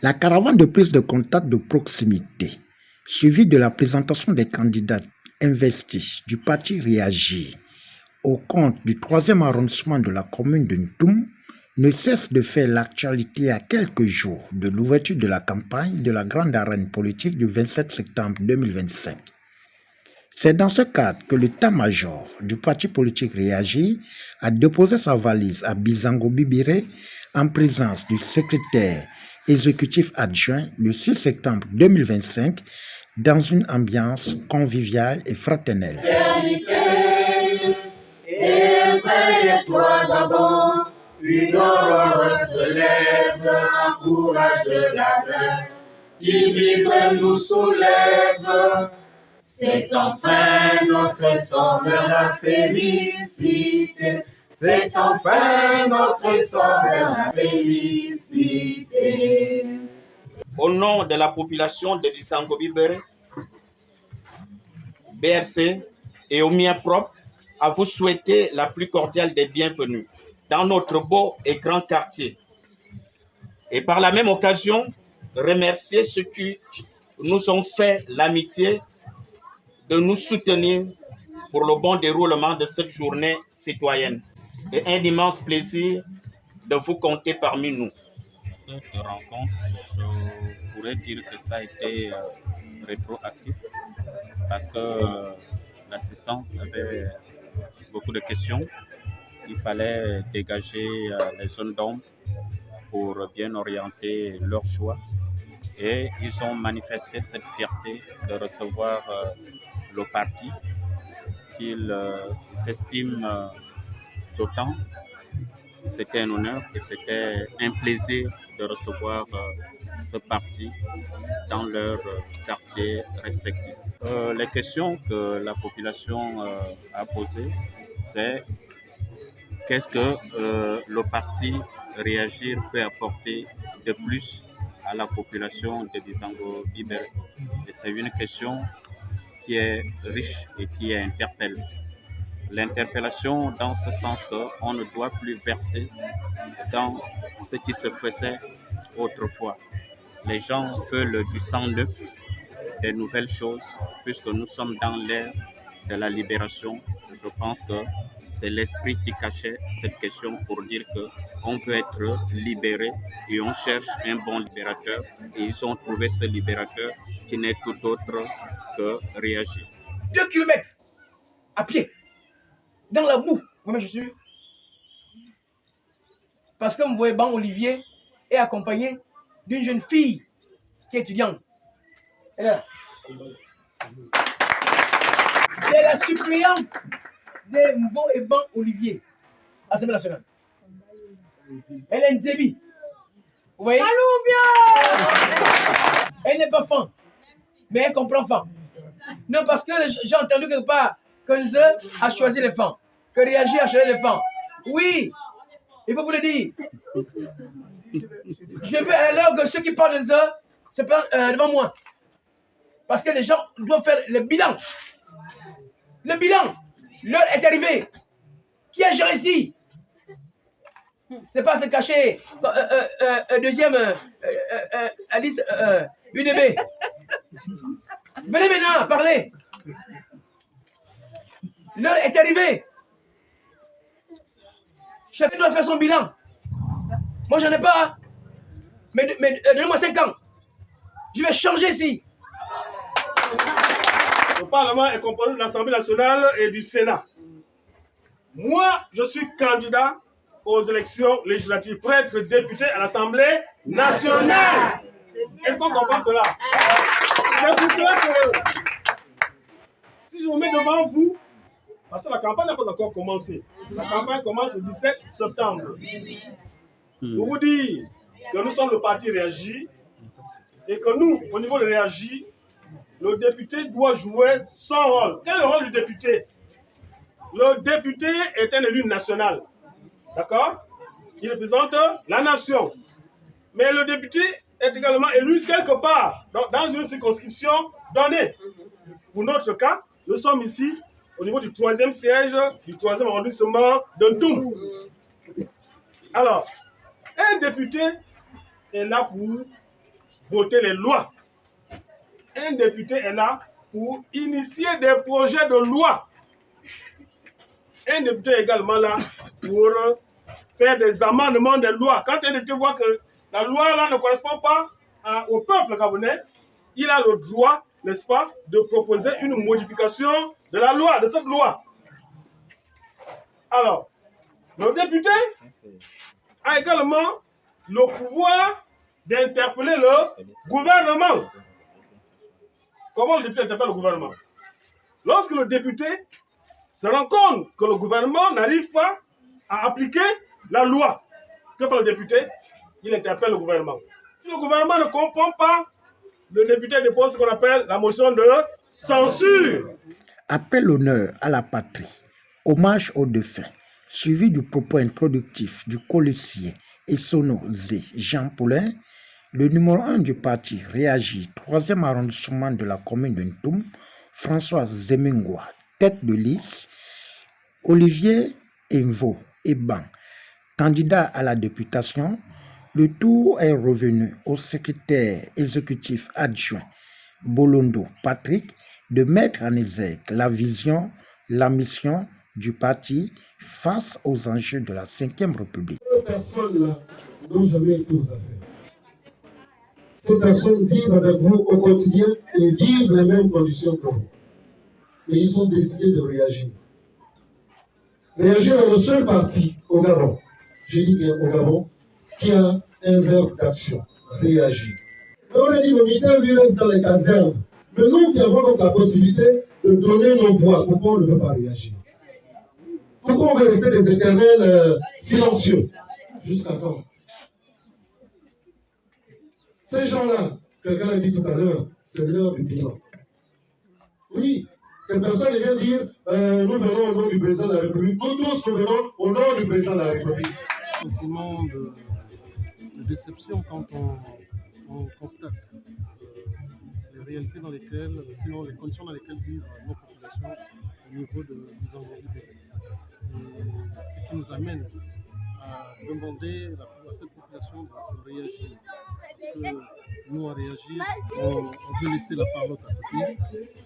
La caravane de prise de contact de proximité, suivie de la présentation des candidats investis du parti Réagir au compte du 3e arrondissement de la commune de Ntoum, ne cesse de faire l'actualité à quelques jours de l'ouverture de la campagne de la grande arène politique du 27 septembre 2025. C'est dans ce cadre que l'état-major du parti politique Réagir a déposé sa valise à Bizango Bibiré en présence du secrétaire exécutif adjoint le 6 septembre 2025 dans une ambiance conviviale et fraternelle. Éveille-toi d'abord, une aurore se lève, encourage la main, qui vibre nous soulève. C'est enfin notre sauveur, la félicité. C'est enfin notre sauveur, la félicité. Au nom de la population de Bizango Bibiré, BRC et au mien propre, à vous souhaiter la plus cordiale des bienvenues dans notre beau et grand quartier. Et par la même occasion, remercier ceux qui nous ont fait l'amitié de nous soutenir pour le bon déroulement de cette journée citoyenne. Et un immense plaisir de vous compter parmi nous. Cette rencontre, je pourrais dire que ça a été rétroactif parce que l'assistance avait beaucoup de questions. Il fallait dégager les zones d'ombre pour bien orienter leur choix. Et ils ont manifesté cette fierté de recevoir le parti qu'ils s'estiment d'autant. C'était un honneur et c'était un plaisir de recevoir ce parti dans leur quartier respectif. Les questions que la population a posées, c'est qu'est-ce que le parti Réagir peut apporter de plus à la population de Bizango Bibiré. Et c'est une question qui est riche et qui interpelle. L'interpellation dans ce sens qu'on ne doit plus verser dans ce qui se faisait autrefois. Les gens veulent du sang neuf, des nouvelles choses, puisque nous sommes dans l'ère de la libération. Je pense que c'est l'esprit qui cachait cette question pour dire qu'on veut être libéré et on cherche un bon libérateur. Et ils ont trouvé ce libérateur qui n'est tout autre que Réagir. 2 kilomètres à pied, dans la boue, moi je suis. Parce que vous voyez, Ban Olivier est accompagné d'une jeune fille qui est étudiante. Elle est là. C'est la suppléante de Mbo et Ban Olivier, à l'Assemblée nationale. Elle est un débit. Vous voyez? Elle n'est pas fan, mais elle comprend fan. Non, parce que j'ai entendu quelque part que Nze a choisi les fans, que Réagir a choisi les fans. Oui, il faut vous le dire. Je veux alors que ceux qui parlent de Nze se plaignent devant moi. Parce que les gens doivent faire le bilan. Le bilan, l'heure est arrivée. Qui a géré ici? C'est pas se cacher. Deuxième, Alice, UDB. Venez maintenant, parlez. L'heure est arrivée. Chacun doit faire son bilan. Moi, j'en ai pas. Mais donnez-moi 5 ans. Je vais changer ici. Le Parlement est composé de l'Assemblée nationale et du Sénat. Moi, je suis candidat aux élections législatives pour être député à l'Assemblée nationale. Est-ce qu'on comprend cela? C'est pour cela que si je me mets devant vous, parce que la campagne n'a pas encore commencé. La campagne commence le 17 septembre. Pour vous dire que nous sommes le parti Réagir et que nous, au niveau de Réagir, le député doit jouer son rôle. Quel est le rôle du député? Le député est un élu national. D'accord? Il représente la nation. Mais le député est également élu quelque part, dans une circonscription donnée. Pour notre cas, nous sommes ici au niveau du 3e siège, du 3e arrondissement de Ntoum. Alors, un député est là pour voter les lois. Un député est là pour initier des projets de loi. Un député est également là pour faire des amendements des lois. Quand un député voit que la loi là ne correspond pas au peuple gabonais, il a le droit, n'est-ce pas, de proposer une modification de la loi, de cette loi. Alors, le député a également le pouvoir d'interpeller le gouvernement. Comment le député interpelle le gouvernement? Lorsque le député se rend compte que le gouvernement n'arrive pas à appliquer la loi, que fait le député? Il interpelle le gouvernement. Si le gouvernement ne comprend pas, le député dépose ce qu'on appelle la motion de censure. Après l'honneur à la patrie, hommage aux défunts, suivi du propos introductif du colissier Essono Zé Jean Paulin, le numéro 1 du parti réagit, 3e arrondissement de la commune de Ntoum, François Zemingwa, tête de liste, Olivier Envo Eban, candidat à la députation. Le tour est revenu au secrétaire exécutif adjoint Bolondo Patrick de mettre en exergue la vision, la mission du parti face aux enjeux de la 5e République. Ces personnes-là n'ont jamais été aux affaires. Ces personnes vivent avec vous au quotidien et vivent les mêmes conditions que vous. Et ils ont décidé de réagir. Réagir est le seul parti au Gabon, je dis bien au Gabon, qui a un verbe d'action, réagir. On a dit le militaire lui reste dans les casernes. Mais nous qui avons donc la possibilité de donner nos voix, pourquoi on ne veut pas réagir? Pourquoi on veut rester des éternels silencieux? Jusqu'à quand? Ces gens-là, quelqu'un l'a dit tout à l'heure, c'est l'heure du bilan. Oui, que personne ne vient dire nous venons au nom du président de la République. Nous tous, nous venons au nom du président de la République. Un sentiment de déception quand on constate les réalités dans lesquelles, sinon les conditions dans lesquelles vivent nos populations au niveau des environs du pays. Et ce qui nous amène à demander à cette population de réagir. Parce que nous, à réagir, on veut laisser la parole à côté,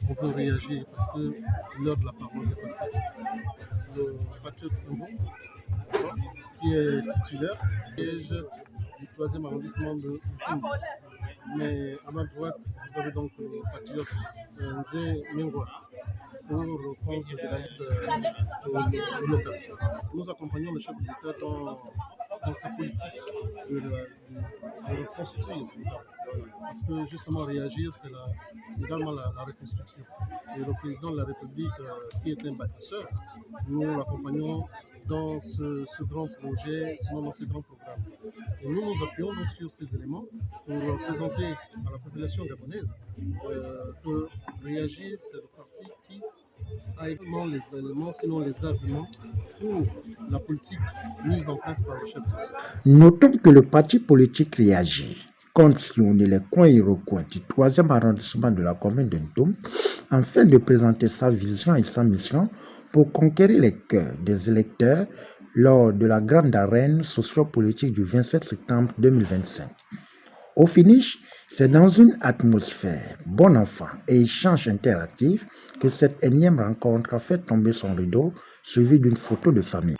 on veut réagir parce que l'heure de la parole est passée. Le patriote Nvo, qui est titulaire, siège du 3e arrondissement de Ntoum. Mais à ma droite, vous avez donc le patriote Nzé Mingwa pour le compte de la liste locale. Nous accompagnons le chef de l'État dans sa politique de reconstruire. Parce que justement réagir, c'est également la reconstruction. Et le président de la République, qui est un bâtisseur, nous l'accompagnons dans ce grand projet, sinon dans ce grand programme. Et nous nous appuyons donc sur ces éléments pour présenter à la population gabonaise que réagir, c'est le parti qui a également les éléments, sinon les arguments pour la politique mise en place par le chef. Notons que le parti politique réagit compte sillonner les coins et recoins du 3e arrondissement de la commune de Ntoum afin de présenter sa vision et sa mission pour conquérir les cœurs des électeurs lors de la grande arène sociopolitique du 27 septembre 2025. Au finish, c'est dans une atmosphère bon enfant et échange interactif que cette énième rencontre a fait tomber son rideau suivi d'une photo de famille.